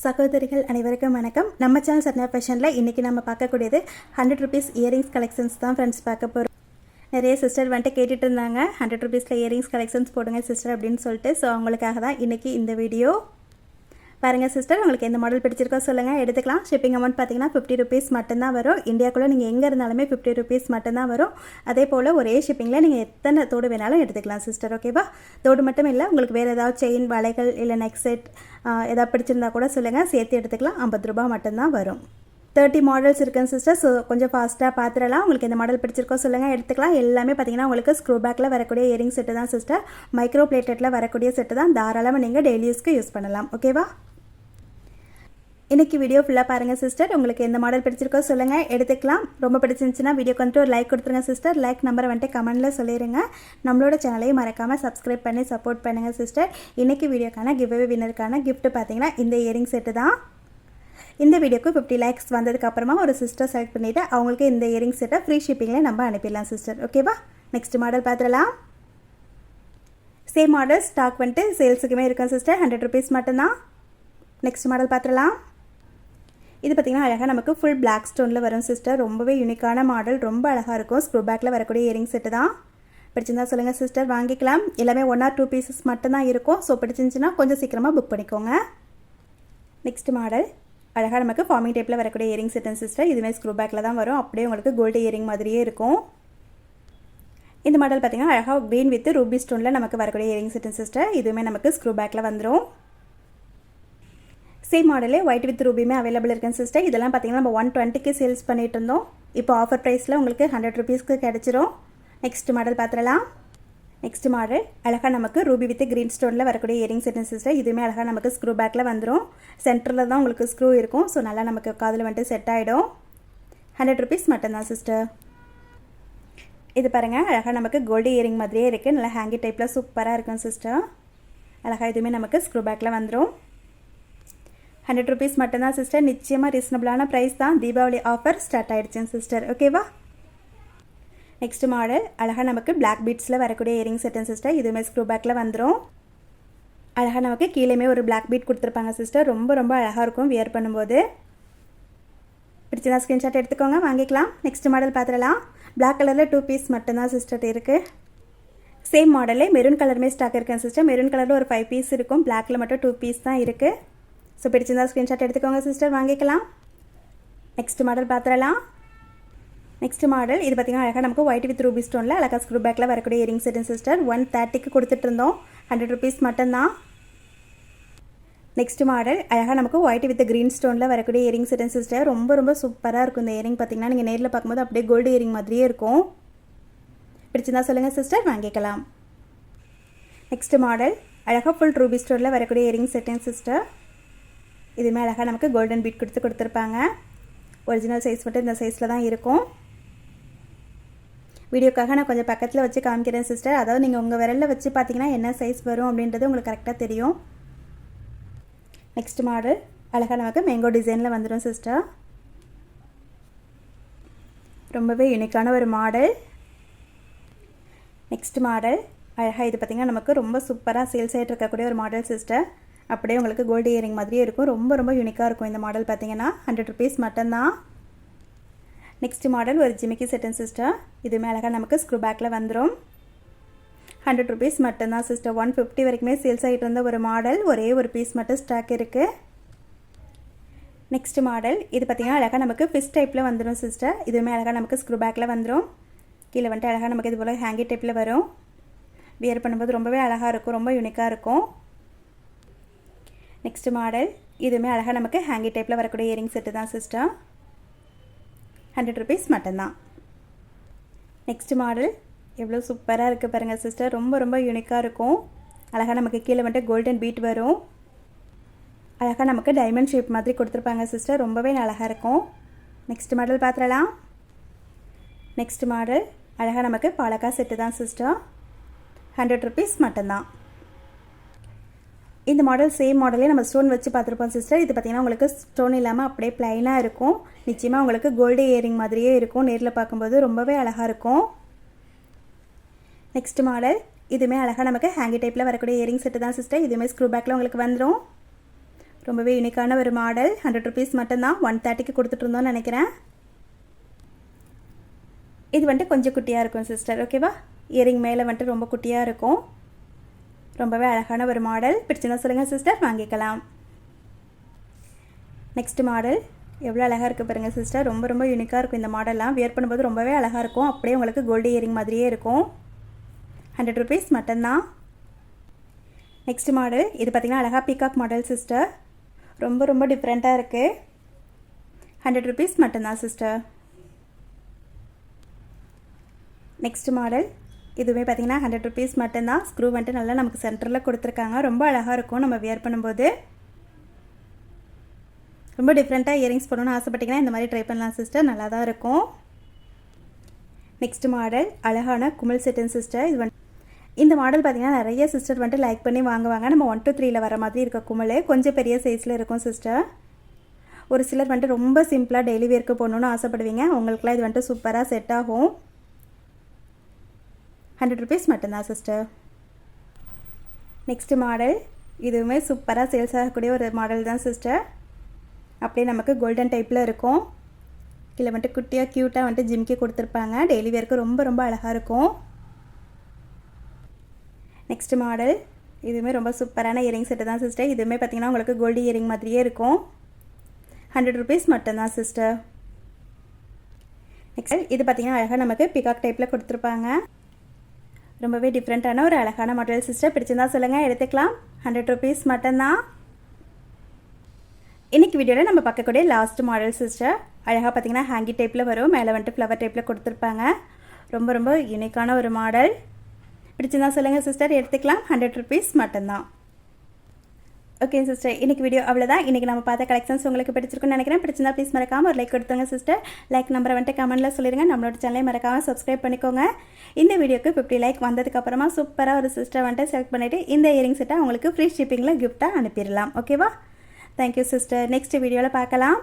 சகோதரிகள் அனைவருக்கும் வணக்கம். நம்ம சேனல் சத்யா ஃபேஷனில் இன்றைக்கி நம்ம பார்க்கக்கூடியது 100 ருபீஸ் இயரிங்ஸ் கலெக்ஷன்ஸ் தான் ஃப்ரெண்ட்ஸ் பார்க்க போகிறோம். நிறைய சிஸ்டர் வந்துட்டு கேட்டுட்டு இருந்தாங்க 100 ருபீஸில் இயரிங்ஸ் கலெக்ஷன்ஸ் போடுங்க சிஸ்டர் அப்படின்னு சொல்லிட்டு. ஸோ அவங்களுக்காக தான் இன்றைக்கி இந்த வீடியோ. பாருங்கள் சிஸ்டர், உங்களுக்கு எந்த மாடல் பிடிச்சிருக்கோ சொல்லுங்கள், எடுத்துக்கலாம். ஷிப்பிங் அமௌண்ட் பார்த்தீங்கன்னா 50 ருபீஸ் மட்டும்தான் வரும். இந்தியாக்குள்ளே நீங்கள் எங்கே இருந்தாலுமே 50 ருபீஸ் மட்டும்தான் வரும். அதே போல் ஒரே ஷிப்பிங்கில் நீங்கள் எத்தனை தோடு வேணாலும் எடுத்துக்கலாம் சிஸ்டர். ஓகேவா? தோடு மட்டும் இல்லை, உங்களுக்கு வேறு ஏதாவது செயின், வளைகள் இல்லை நெக் செட் ஏதாவது பிடிச்சிருந்தா கூட சொல்லுங்கள், சேர்த்து எடுத்துக்கலாம். 50 ரூபா மட்டும்தான் வரும். 30 மாடல்ஸ் இருக்குங்க சிஸ்டர். ஸோ கொஞ்சம் ஃபாஸ்ட்டாக பார்த்துடலாம். உங்களுக்கு எந்த மாடல் பிடிச்சிருக்கோ சொல்லுங்கள், எடுத்துக்கலாம். எல்லாமே பார்த்தீங்கன்னா உங்களுக்கு ஸ்க்ரூ பேக்கில் வரக்கூடிய இயரிங் செட்டு தான் சிஸ்டர். மைக்ரோ பிளேட்டடில் வரக்கூடிய செட்டு தான். தாராளமாக நீங்கள் டெய்லி யூஸ்க்கு யூஸ் பண்ணலாம். ஓகேவா? இன்றைக்கி வீடியோ ஃபுல்லாக பாருங்கள் சிஸ்டர். உங்களுக்கு எந்த மாடல் பிடிச்சிருக்கோ சொல்லுங்கள், எடுத்துக்கலாம். ரொம்ப பிடிச்சிருந்துச்சுன்னா வீடியோக்கு வந்துட்டு ஒரு லைக் கொடுத்துருங்க சிஸ்டர். லைக் நம்பரை வந்துட்டு கமெண்ட்டில் சொல்லிடுங்க. நம்மளோட சேனலையும் மறக்காமல் சப்ஸ்கிரைப் பண்ணி சப்போர்ட் பண்ணுங்கள் சிஸ்டர். இன்றைக்கி வீடியோக்கான கிவ்அவே வின்னருக்கான கிஃப்ட் பார்த்தீங்கன்னா இந்த இயரிங் செட்டு தான். இந்த வீடியோக்கு 50 லைக்ஸ் வந்ததுக்கப்புறமா ஒரு சிஸ்டர் செலக்ட் பண்ணிவிட்டு அவங்களுக்கு இந்த இயரிங் செட்டை ஃப்ரீ ஷிப்பிங்கில் நம்ம அனுப்பிடலாம் சிஸ்டர். ஓகேவா? நெக்ஸ்ட் மாடல் பார்த்துடலாம். சேம் மாடல் ஸ்டாக் வந்துட்டு சேல்ஸுக்குமே இருக்கும் சிஸ்டர். 100 ருபீஸ் மட்டும்தான். நெக்ஸ்ட் மாடல் பார்த்துடலாம். இது பார்த்திங்கன்னா அழகாக நமக்கு ஃபுல் பிளாக் ஸ்டோனில் வரும் சிஸ்டர். ரொம்பவே யூனிக்கான மாடல், ரொம்ப அழகாக இருக்கும். ஸ்க்ரூ பேக்கில் வரக்கூடிய இயரிங் செட்டு தான். பிடிச்சிருந்தா சொல்லுங்கள் சிஸ்டர், வாங்கிக்கலாம். எல்லாமே 1 or 2 பீசஸ் மட்டும்தான் இருக்கும். ஸோ பிடிச்சிருந்துச்சுன்னா கொஞ்சம் சீக்கிரமாக புக் பண்ணிக்கோங்க. நெக்ஸ்ட் மாடல் அழகாக நமக்கு ஃபார்மிங் டைப்பில் வரக்கூடிய இயரிங் செட்டு சிஸ்டர். இதுவே ஸ்க்ரூ பேக்கில் தான் வரும். அப்படியே உங்களுக்கு கோல்டு இயரிங் மாதிரியே இருக்கும். இந்த மாடல் பார்த்திங்கன்னா அழகாக க்ரீன் வித் ரூபி ஸ்டோனில் நமக்கு வரக்கூடிய இயரிங் செட்டு சிஸ்டர். இதுவுமே நமக்கு ஸ்க்ரூ பேக்கில் வந்துடும். சேம் மாடலே ஒயிட் வித் ரூபியுமே அவைலபிள் இருக்குங்க சிஸ்டர். இதெல்லாம் பார்த்தீங்கன்னா நம்ம 120க்கு சேல்ஸ் பண்ணிட்டு இருந்தோம். இப்போ ஆஃபர் ப்ரைஸில் உங்களுக்கு 100 ருபீஸ்க்கு கிடச்சிரும். நெக்ஸ்ட் மாடல் பார்த்துடலாம். நெக்ஸ்ட் மாடல் அழகாக நமக்கு ரூபி வித் க்ரீன் ஸ்டோனில் வரக்கூடிய இயரிங் செட்டு சிஸ்டர். இதுவுமே அழகாக நமக்கு ஸ்க்ரூ பேக்கில் வந்துடும். சென்டரில் தான் உங்களுக்கு ஸ்க்ரூ இருக்கும். ஸோ நல்லா நமக்கு காதில் வந்துட்டு செட் ஆகிடும். 100 ருபீஸ் மட்டும்தான் சிஸ்டர். இது பாருங்கள், அழகாக நமக்கு கோல்டு இயரிங் மாதிரியே இருக்குது. நல்லா ஹேங்கி டைப்பில் சூப்பராக இருக்கும் சிஸ்டர். அழகாக இதுவுமே நமக்கு ஸ்க்ரூ பேக்கில் வந்துடும். 100 ருபீஸ் மட்டும்தான் சிஸ்டர். நிச்சயமாக ரீசனபிளான ப்ரைஸ் தான். தீபாவளி ஆஃபர் ஸ்டார்ட் ஆகிடுச்சுங்க சிஸ்டர். ஓகேவா? நெக்ஸ்ட் மாடல் அழகாக நமக்கு பிளாக் பீட்ஸில் வரக்கூடிய இயரிங் செட்டு சிஸ்டர். இதுவுமே ஸ்க்ரூ பேக்கில் வந்துடும். அழகாக நமக்கு கீழேயுமே ஒரு பிளாக் பீட் கொடுத்துருப்பாங்க சிஸ்டர். ரொம்ப ரொம்ப அழகாக இருக்கும் வியர் பண்ணும்போது. பிடிச்சதா ஸ்க்ரீன்ஷாட் எடுத்துக்கோங்க, வாங்கிக்கலாம். நெக்ஸ்ட் மாடல் பார்த்துடலாம். பிளாக் கலரில் 2 பீஸ் மட்டும்தான் சிஸ்டர் இருக்குது. சேம் மாடலே மெரூன் கலருமே ஸ்டாக் இருக்குங்க சிஸ்டர். மெரூன் கலரில் ஒரு 5 பீஸ் இருக்கும். பிளாக்கில் மட்டும் 2 பீஸ் தான் இருக்குது. ஸோ பிடிச்சிருந்தா ஸ்க்ரீன்ஷாட் எடுத்துக்கோங்க சிஸ்டர், வாங்கிக்கலாம். நெக்ஸ்ட் மாடல் பார்த்துடலாம். நெக்ஸ்ட் மாடல் இது பார்த்திங்கன்னா அழகாக நமக்கு ஒயிட் வித் ரூபி ஸ்டோனில் அழகாக ஸ்க்ரூ பேக்கில் வரக்கூடிய இயரிங் செட்டு சிஸ்டர். 130க்கு கொடுத்துட்டு இருந்தோம். 100 ருபீஸ் மட்டும்தான். நெக்ஸ்ட் மாடல் அழகாக நமக்கு ஒயிட் வித் க்ரீன் ஸ்டோனில் வரக்கூடிய இயரிங் செட்டு சிஸ்டர். ரொம்ப ரொம்ப சூப்பராக இருக்கும் இந்த இயரிங். பார்த்திங்கன்னா நீங்கள் நேரில் பார்க்கும்போது அப்படியே கோல்டு இயரிங் மாதிரியே இருக்கும். பிடிச்சிருந்தா சொல்லுங்கள் சிஸ்டர், வாங்கிக்கலாம். நெக்ஸ்ட் மாடல் அழகாக ஃபுல் ரூபி ஸ்டோனில் வரக்கூடிய இயரிங் செட்டுங்க சிஸ்டர். இதுவுமே அழகாக நமக்கு கோல்டன் பீட் கொடுத்துருப்பாங்க. ஒரிஜினல் சைஸ் மட்டும் இந்த சைஸில் தான் இருக்கும். வீடியோக்காக நான் கொஞ்சம் பக்கத்தில் வச்சு காமிக்கிறேன் சிஸ்டர். அதாவது நீங்கள் உங்கள் விரலில் வச்சு பார்த்தீங்கன்னா என்ன சைஸ் வரும் அப்படின்றது உங்களுக்கு கரெக்டாக தெரியும். நெக்ஸ்ட் மாடல் அழகாக நமக்கு மேங்கோ டிசைனில் வந்துடும் சிஸ்டர். ரொம்பவே யூனிக்கான ஒரு மாடல். நெக்ஸ்ட் மாடல் அழகாக இது பார்த்திங்கன்னா நமக்கு ரொம்ப சூப்பராக சேல்ஸ் ஆகிட்டு இருக்கக்கூடிய ஒரு மாடல் சிஸ்டர். அப்படியே உங்களுக்கு கோல்டு இயரிங் மாதிரியே இருக்கும். ரொம்ப ரொம்ப யூனிக்காக இருக்கும் இந்த மாடல். பார்த்தீங்கன்னா 100 ருபீஸ் மட்டும்தான். நெக்ஸ்ட் மாடல் ஒரு ஜிமிக்கி செட்டு சிஸ்டர். இதுவுமே அழகாக நமக்கு ஸ்க்ரூ பேக்கில் வந்துடும். 100 ருபீஸ் மட்டும்தான் சிஸ்டர். 150 வரைக்குமே சேல்ஸ் ஆகிட்டு இருந்த ஒரு மாடல். ஒரே ஒரு பீஸ் மட்டும் ஸ்டாக் இருக்குது. நெக்ஸ்ட் மாடல் இது பார்த்திங்கன்னா அழகாக நமக்கு ஃபிஷ் டைப்பில் வந்துடும் சிஸ்டர். இதுவுமே அழகாக நமக்கு ஸ்க்ரூ பேக்கில் வந்துடும். கீழே வந்துட்டு அழகாக நமக்கு இது போல் ஹேங்கி டைப்பில் வரும். வியர் பண்ணும்போது ரொம்பவே அழகாக இருக்கும். ரொம்ப யூனிக்காக இருக்கும். நெக்ஸ்ட் மாடல் இதுவுமே அழகாக நமக்கு ஹேங்கி டைப்பில் வரக்கூடிய இயரிங் செட்டு தான் சிஸ்டர். 100 ருபீஸ் மட்டும்தான். நெக்ஸ்ட் மாடல் எவ்வளோ சூப்பராக இருக்குது பாருங்கள் சிஸ்டர். ரொம்ப ரொம்ப யூனிக்காக இருக்கும். அழகாக நமக்கு கீழே வந்துட்டு கோல்டன் பீட் வரும். அழகாக நமக்கு டைமண்ட் ஷேப் மாதிரி கொடுத்துருப்பாங்க சிஸ்டர். ரொம்பவே அழகாக இருக்கும். நெக்ஸ்ட் மாடல் பார்த்துடலாம். நெக்ஸ்ட் மாடல் அழகாக நமக்கு பாலக்கா செட்டு தான் சிஸ்டர். 100 ருபீஸ் மட்டும்தான். இந்த மாடல் சேம் மாடலே நம்ம ஸ்டோன் வச்சு பார்த்துருப்போம் சிஸ்டர். இது பார்த்திங்கன்னா உங்களுக்கு ஸ்டோன் இல்லாமல் அப்படியே ப்ளைனாக இருக்கும். நிச்சயமாக உங்களுக்கு கோல்டு இயரிங் மாதிரியே இருக்கும். நேரில் பார்க்கும்போது ரொம்பவே அழகாக இருக்கும். நெக்ஸ்ட் மாடல் இதுவுமே அழகாக நமக்கு ஹேங்கி டைப்பில் வரக்கூடிய இயரிங் செட்டு தான் சிஸ்டர். இதுவுமே ஸ்க்ரூ பேக்கில் உங்களுக்கு வந்துடும். ரொம்பவே யூனிக்கான ஒரு மாடல். 100 ருபீஸ் மட்டும்தான். 130க்கு கொடுத்துட்ருந்தோன்னு நினைக்கிறேன். இது வந்துட்டு கொஞ்சம் குட்டியாக இருக்கும் சிஸ்டர். ஓகேவா? இயரிங் மேலே வந்துட்டு ரொம்ப குட்டியாக இருக்கும். ரொம்பவே அழகான ஒரு மாடல். பிடிச்சிருந்தா சொல்லுங்கள் சிஸ்டர், வாங்கிக்கலாம். நெக்ஸ்ட் மாடல் எவ்வளோ அழகாக இருக்குது பாருங்கள் சிஸ்டர். ரொம்ப ரொம்ப யூனிக்காக இருக்கும் இந்த மாடல்லாம். வியர் பண்ணும்போது ரொம்பவே அழகாக இருக்கும். அப்படியே உங்களுக்கு கோல்டு இயரிங் மாதிரியே இருக்கும். 100 ருபீஸ் மட்டும்தான். நெக்ஸ்ட் மாடல் இது பார்த்திங்கன்னா அழகாக பீகாக் மாடல் சிஸ்டர். ரொம்ப ரொம்ப டிஃப்ரெண்ட்டாக இருக்குது. 100 ருபீஸ் மட்டும்தான் சிஸ்டர். நெக்ஸ்ட் மாடல் இதுவுமே பார்த்திங்கன்னா 100 ருபீஸ் மட்டும்தான். ஸ்க்ரூ வந்துட்டு நல்லா நமக்கு சென்டரில் கொடுத்துருக்காங்க. ரொம்ப அழகாக இருக்கும் நம்ம வியர் பண்ணும்போது. ரொம்ப டிஃப்ரெண்ட்டாக இயரிங்ஸ் பண்ணணும்னு ஆசைப்பட்டிங்கன்னா இந்த மாதிரி ட்ரை பண்ணலாம் சிஸ்டர். நல்லா தான் இருக்கும். நெக்ஸ்ட் மாடல் அழகான குமிழ் செட்டுன்னு சிஸ்டர். இது இந்த மாடல் பார்த்திங்கன்னா நிறைய சிஸ்டர் வந்துட்டு லைக் பண்ணி வாங்குவாங்க. நம்ம 1 to 3ல் வர மாதிரி இருக்க குமிழ் கொஞ்சம் பெரிய சைஸில் இருக்கும் சிஸ்டர். ஒரு சிலர் வந்துட்டு ரொம்ப சிம்பிளாக டெய்லி வேர்க்கு போடணுன்னு ஆசைப்படுவீங்க. உங்களுக்குலாம் இது வந்துட்டு சூப்பராக செட் ஆகும். 100 ருபீஸ் மட்டும்தான் சிஸ்டர். நெக்ஸ்ட் மாடல் இதுவுமே சூப்பராக சேல்ஸ் ஆகக்கூடிய ஒரு மாடல் தான் சிஸ்டர். அப்படியே நமக்கு கோல்டன் டைப்பில் இருக்கும். கீழே வந்துட்டு குட்டியாக க்யூட்டாக வந்துட்டு ஜிம்கி கொடுத்துருப்பாங்க. டெய்லி வேர்க்கு ரொம்ப ரொம்ப அழகாக இருக்கும். நெக்ஸ்ட் மாடல் இதுவுமே ரொம்ப சூப்பரான இயரிங் செட்டு தான் சிஸ்டர். இதுவுமே பார்த்திங்கன்னா உங்களுக்கு கோல்டு இயரிங் மாதிரியே இருக்கும். 100 ருபீஸ் மட்டும்தான் சிஸ்டர். நெக்ஸ்ட் இது பார்த்திங்கன்னா அழகாக நமக்கு பிகாக் டைப்பில் கொடுத்துருப்பாங்க. ரொம்பவே டிஃப்ரெண்ட்டான ஒரு அழகான மாடல் சிஸ்டர். பிடிச்சிருந்தா சொல்லுங்கள், எடுத்துக்கலாம். 100 ருபீஸ் மட்டும்தான். இன்றைக்கி வீடியோவில் நம்ம பார்க்கக்கூடிய லாஸ்ட் மாடல் சிஸ்டர். அழகாக பார்த்திங்கன்னா ஹேங்கி டைப்பில் வரும். மேலே வந்துட்டு ஃப்ளவர் டைப்பில் கொடுத்துருப்பாங்க. ரொம்ப ரொம்ப யூனிக்கான ஒரு மாடல். பிடிச்சிருந்தா சொல்லுங்கள் சிஸ்டர், எடுத்துக்கலாம். 100 ருபீஸ் மட்டும்தான். ஓகே சிஸ்டர், இன்றைக்கி வீடியோ அவ்வளோதான். இன்றைக்கி நம்ம பார்த்த கலெக்ஷன்ஸ் உங்களுக்கு பிடிச்சிருக்குன்னு நினைக்கிறேன். பிடிச்சிருந்தா ப்ளீஸ் மறக்காமல் ஒரு லைக் கொடுத்துங்க சிஸ்டர். லைக் நம்பரை வந்துட்டு கமெண்ட்டில் சொல்லிடுங்க. நம்மளோட சேனலை மறக்காமல் சப்ஸ்கிரைப் பண்ணிக்கோங்க. இந்த வீடியோக்கு 50 லைக் வந்ததுக்கப்புறமா சூப்பராக ஒரு சிஸ்டர் வந்துட்டு செலக்ட் பண்ணிவிட்டு இந்த இயரிங் செட்டை உங்களுக்கு ஃப்ரீ ஷிப்பிங்கில் கிஃப்ட்டாக அனுப்பிடலாம். ஓகேவா? Thank you sister. நெக்ஸ்ட் வீடியோவில் பார்க்கலாம்.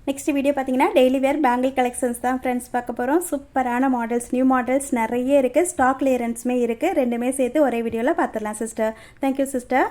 நெக்ஸ்ட் வீடியோ பார்த்தீங்கன்னா டெய்லி வேர் பேங்கிள் கலெக்ஷன்ஸ் தான் ஃப்ரெண்ட்ஸ் பார்க்க போகிறோம். சூப்பரான மாடல்ஸ், நியூ மாடல்ஸ் நிறைய இருக்குது. ஸ்டாக் கிளியரன்ஸுமே இருக்குது. ரெண்டுமே சேர்த்து ஒரே வீடியோவில் பார்த்துடலாம் சிஸ்டர். Thank you sister.